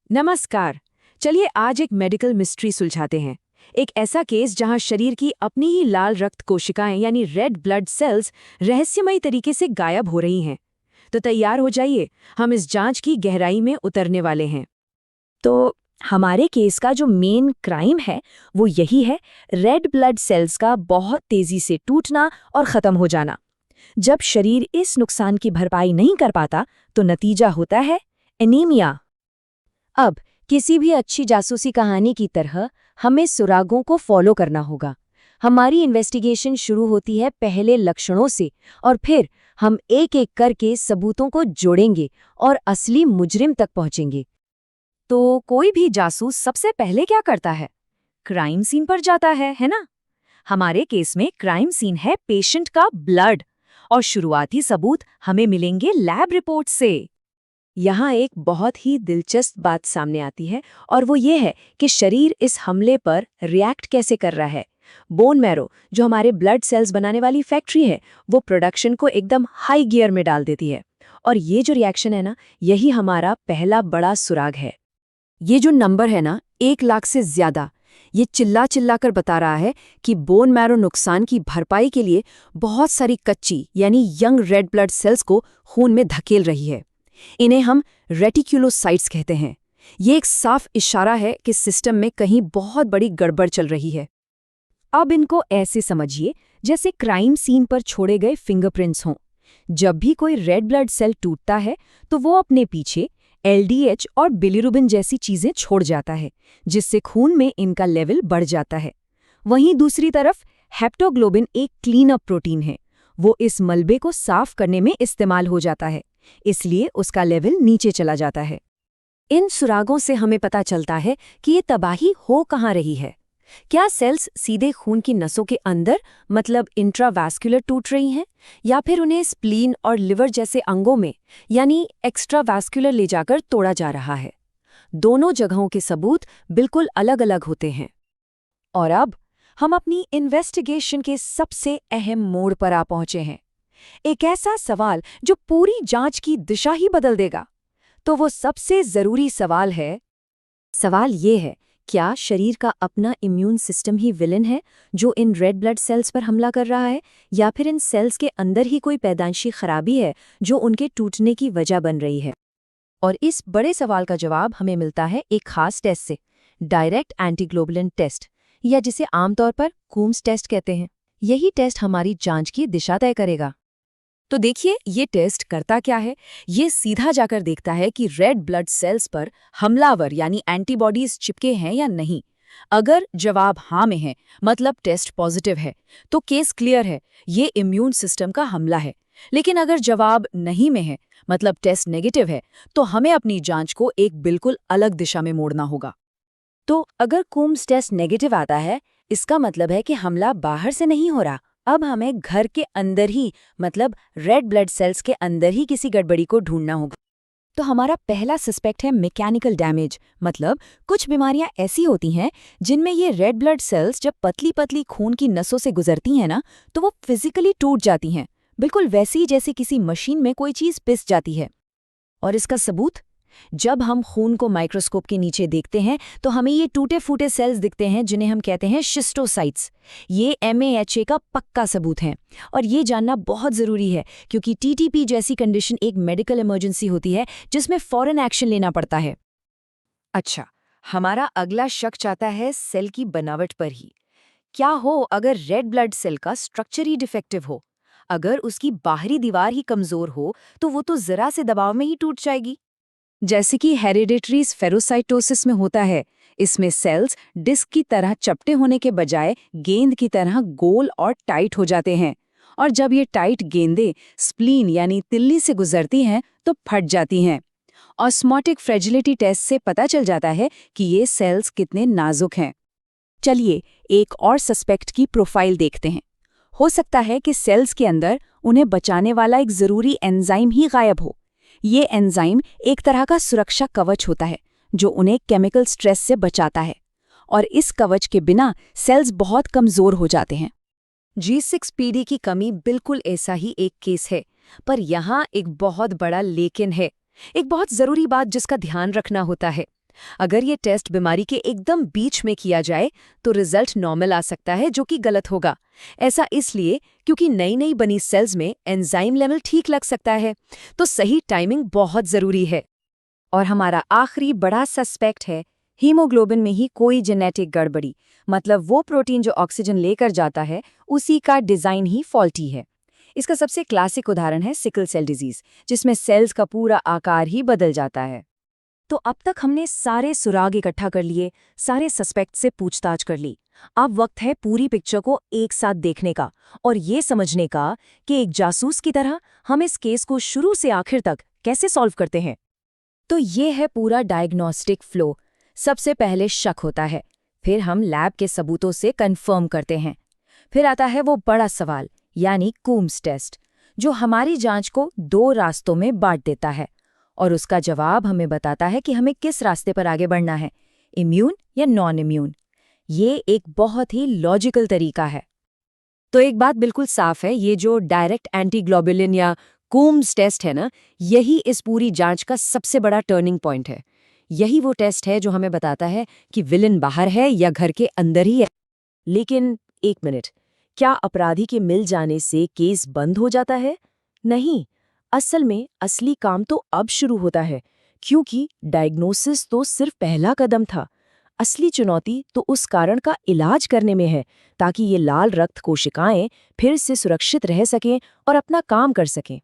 नमस्कार। चलिए आज एक मेडिकल मिस्ट्री सुलझाते हैं। एक ऐसा केस जहां शरीर की अपनी ही लाल रक्त कोशिकाएं यानी रेड ब्लड सेल्स रहस्यमयी तरीके से गायब हो रही हैं। तो तैयार हो जाइए, हम इस जांच की गहराई में उतरने वाले हैं। तो हमारे केस का जो मेन क्राइम है वो यही है, रेड ब्लड सेल्स का बहुत तेजी से टूटना और खत्म हो जाना। जब शरीर इस नुकसान की भरपाई नहीं कर पाता तो नतीजा होता है एनीमिया। अब किसी भी अच्छी जासूसी कहानी की तरह हमें सुरागों को फॉलो करना होगा। हमारी इन्वेस्टिगेशन शुरू होती है पहले लक्षणों से और फिर हम एक एक करके सबूतों को जोड़ेंगे और असली मुजरिम तक पहुंचेंगे। तो कोई भी जासूस सबसे पहले क्या करता है? क्राइम सीन पर जाता है ना? हमारे केस में क्राइम सीन है पेशेंट का ब्लड, और शुरुआती सबूत हमें मिलेंगे लैब रिपोर्ट से। यहाँ एक बहुत ही दिलचस्प बात सामने आती है, और वो ये है कि शरीर इस हमले पर रिएक्ट कैसे कर रहा है। बोन मैरो, जो हमारे ब्लड सेल्स बनाने वाली फैक्ट्री है, वो प्रोडक्शन को एकदम हाई गियर में डाल देती है। और ये जो रिएक्शन है ना, यही हमारा पहला बड़ा सुराग है। ये जो नंबर है ना, 1 लाख से ज्यादा, ये चिल्ला चिल्ला कर बता रहा है कि बोन मैरो नुकसान की भरपाई के लिए बहुत सारी कच्ची यानी यंग रेड ब्लड सेल्स को खून में धकेल रही है। इन्हें हम रेटिक्युलोसाइट्स कहते हैं। ये एक साफ इशारा है कि सिस्टम में कहीं बहुत बड़ी गड़बड़ चल रही है। अब इनको ऐसे समझिए जैसे क्राइम सीन पर छोड़े गए फिंगरप्रिंट्स हों। जब भी कोई रेड ब्लड सेल टूटता है तो वो अपने पीछे एलडीएच और बिलिरुबिन जैसी चीजें छोड़ जाता है, जिससे खून में इनका लेवल बढ़ जाता है। वहीं दूसरी तरफ हेप्टोग्लोबिन एक क्लीन अप प्रोटीन है। वो इस मलबे को साफ करने में इस्तेमाल हो जाता है, इसलिए उसका लेवल नीचे चला जाता है। इन सुरागों से हमें पता चलता है कि ये तबाही हो कहाँ रही है। क्या सेल्स सीधे खून की नसों के अंदर मतलब इंट्रावैस्कुलर टूट रही हैं, या फिर उन्हें स्प्लीन और लिवर जैसे अंगों में यानी एक्स्ट्रावैस्कुलर ले जाकर तोड़ा जा रहा है? दोनों जगहों के सबूत बिल्कुल अलग अलग होते हैं। और अब हम अपनी इन्वेस्टिगेशन के सबसे अहम मोड़ पर आ पहुंचे हैं। एक ऐसा सवाल जो पूरी जांच की दिशा ही बदल देगा। तो वो सबसे जरूरी सवाल ये है, क्या शरीर का अपना इम्यून सिस्टम ही विलन है जो इन रेड ब्लड सेल्स पर हमला कर रहा है, या फिर इन सेल्स के अंदर ही कोई पैदाइशी खराबी है जो उनके टूटने की वजह बन रही है? और इस बड़े सवाल का जवाब हमें मिलता है एक खास टेस्ट से, डायरेक्ट एंटीग्लोबुलिन टेस्ट, या जिसे आमतौर पर कूम्स टेस्ट कहते हैं। यही टेस्ट हमारी जांच की दिशा तय करेगा। तो देखिए, ये टेस्ट करता क्या है। ये सीधा जाकर देखता है कि रेड ब्लड सेल्स पर हमलावर यानी एंटीबॉडीज चिपके हैं या नहीं। अगर जवाब हाँ में है, मतलब टेस्ट पॉजिटिव है, तो केस क्लियर है, ये इम्यून सिस्टम का हमला है। लेकिन अगर जवाब नहीं में है, मतलब टेस्ट नेगेटिव है, तो हमें अपनी जांच को एक बिल्कुल अलग दिशा में मोड़ना होगा। तो अगर कूम्स टेस्ट नेगेटिव आता है, इसका मतलब है कि हमला बाहर से नहीं हो रहा। अब हमें घर के अंदर ही, मतलब रेड ब्लड सेल्स के अंदर ही किसी गड़बड़ी को ढूंढना होगा। तो हमारा पहला सस्पेक्ट है मैकेनिकल डैमेज, मतलब कुछ बीमारियां ऐसी होती हैं जिनमें ये रेड ब्लड सेल्स जब पतली पतली खून की नसों से गुजरती हैं ना, तो वो फिजिकली टूट जाती हैं, बिल्कुल वैसी जैसे किसी मशीन में कोई चीज़ पिस जाती है। और इसका सबूत, जब हम खून को माइक्रोस्कोप के नीचे देखते हैं तो हमें ये टूटे फूटे सेल्स दिखते हैं जिन्हें हम कहते हैं शिस्टोसाइट्स। ये MAHA का पक्का सबूत है, और ये जानना बहुत ज़रूरी है क्योंकि TTP जैसी कंडीशन एक मेडिकल इमरजेंसी होती है जिसमें फौरन एक्शन लेना पड़ता है। अच्छा, हमारा अगला शक चाहता है सेल की बनावट पर ही। क्या हो अगर रेड ब्लड सेल का स्ट्रक्चर ही डिफेक्टिव हो? अगर उसकी बाहरी दीवार ही कमज़ोर हो तो वो तो ज़रा से दबाव में ही टूट जाएगी, जैसे कि हेरिडिटरी स्फेरोसाइटोसिस में होता है। इसमें सेल्स डिस्क की तरह चपटे होने के बजाय गेंद की तरह गोल और टाइट हो जाते हैं, और जब ये टाइट गेंदें स्प्लीन यानी तिल्ली से गुजरती हैं तो फट जाती हैं। ऑस्मोटिक फ्रेजिलिटी टेस्ट से पता चल जाता है कि ये सेल्स कितने नाजुक हैं। चलिए एक और सस्पेक्ट की प्रोफाइल देखते हैं। हो सकता है कि सेल्स के अंदर उन्हें बचाने वाला एक ज़रूरी एंजाइम ही गायब हो। ये एंजाइम एक तरह का सुरक्षा कवच होता है जो उन्हें केमिकल स्ट्रेस से बचाता है, और इस कवच के बिना सेल्स बहुत कमज़ोर हो जाते हैं। G6PD की कमी बिल्कुल ऐसा ही एक केस है, पर यहाँ एक बहुत बड़ा लेकिन है। एक बहुत ज़रूरी बात जिसका ध्यान रखना होता है। अगर ये टेस्ट बीमारी के एकदम बीच में किया जाए तो रिजल्ट नॉर्मल आ सकता है, जो कि गलत होगा। ऐसा इसलिए क्योंकि नई नई बनी सेल्स में एंजाइम लेवल ठीक लग सकता है, तो सही टाइमिंग बहुत ज़रूरी है। और हमारा आखिरी बड़ा सस्पेक्ट है हीमोग्लोबिन में ही कोई जेनेटिक गड़बड़ी, मतलब वो प्रोटीन जो ऑक्सीजन लेकर जाता है उसी का डिज़ाइन ही फॉल्टी है। इसका सबसे क्लासिक उदाहरण है सिकल सेल डिजीज, जिसमें सेल्स का पूरा आकार ही बदल जाता है। तो अब तक हमने सारे सुराग इकट्ठा कर लिए, सारे सस्पेक्ट से पूछताछ कर ली। अब वक्त है पूरी पिक्चर को एक साथ देखने का और ये समझने का कि एक जासूस की तरह हम इस केस को शुरू से आखिर तक कैसे सॉल्व करते हैं। तो ये है पूरा डायग्नोस्टिक फ्लो। सबसे पहले शक होता है, फिर हम लैब के सबूतों से कंफर्म करते हैं, फिर आता है वो बड़ा सवाल यानी कूम्स टेस्ट, जो हमारी जांच को 2 रास्तों में बांट देता है और उसका जवाब हमें बताता है कि हमें किस रास्ते पर आगे बढ़ना है, इम्यून या नॉन इम्यून। ये एक बहुत ही लॉजिकल तरीका है। तो एक बात बिल्कुल साफ है, ये जो डायरेक्ट एंटीग्लोबुलिन या कूम्स टेस्ट है ना, यही इस पूरी जांच का सबसे बड़ा टर्निंग पॉइंट है। यही वो टेस्ट है जो हमें बताता है कि विलन बाहर है या घर के अंदर ही है। लेकिन एक मिनट, क्या अपराधी के मिल जाने से केस बंद हो जाता है? नहीं, असल में असली काम तो अब शुरू होता है, क्योंकि डायग्नोसिस तो सिर्फ पहला कदम था। असली चुनौती तो उस कारण का इलाज करने में है, ताकि ये लाल रक्त कोशिकाएं फिर से सुरक्षित रह सकें और अपना काम कर सकें।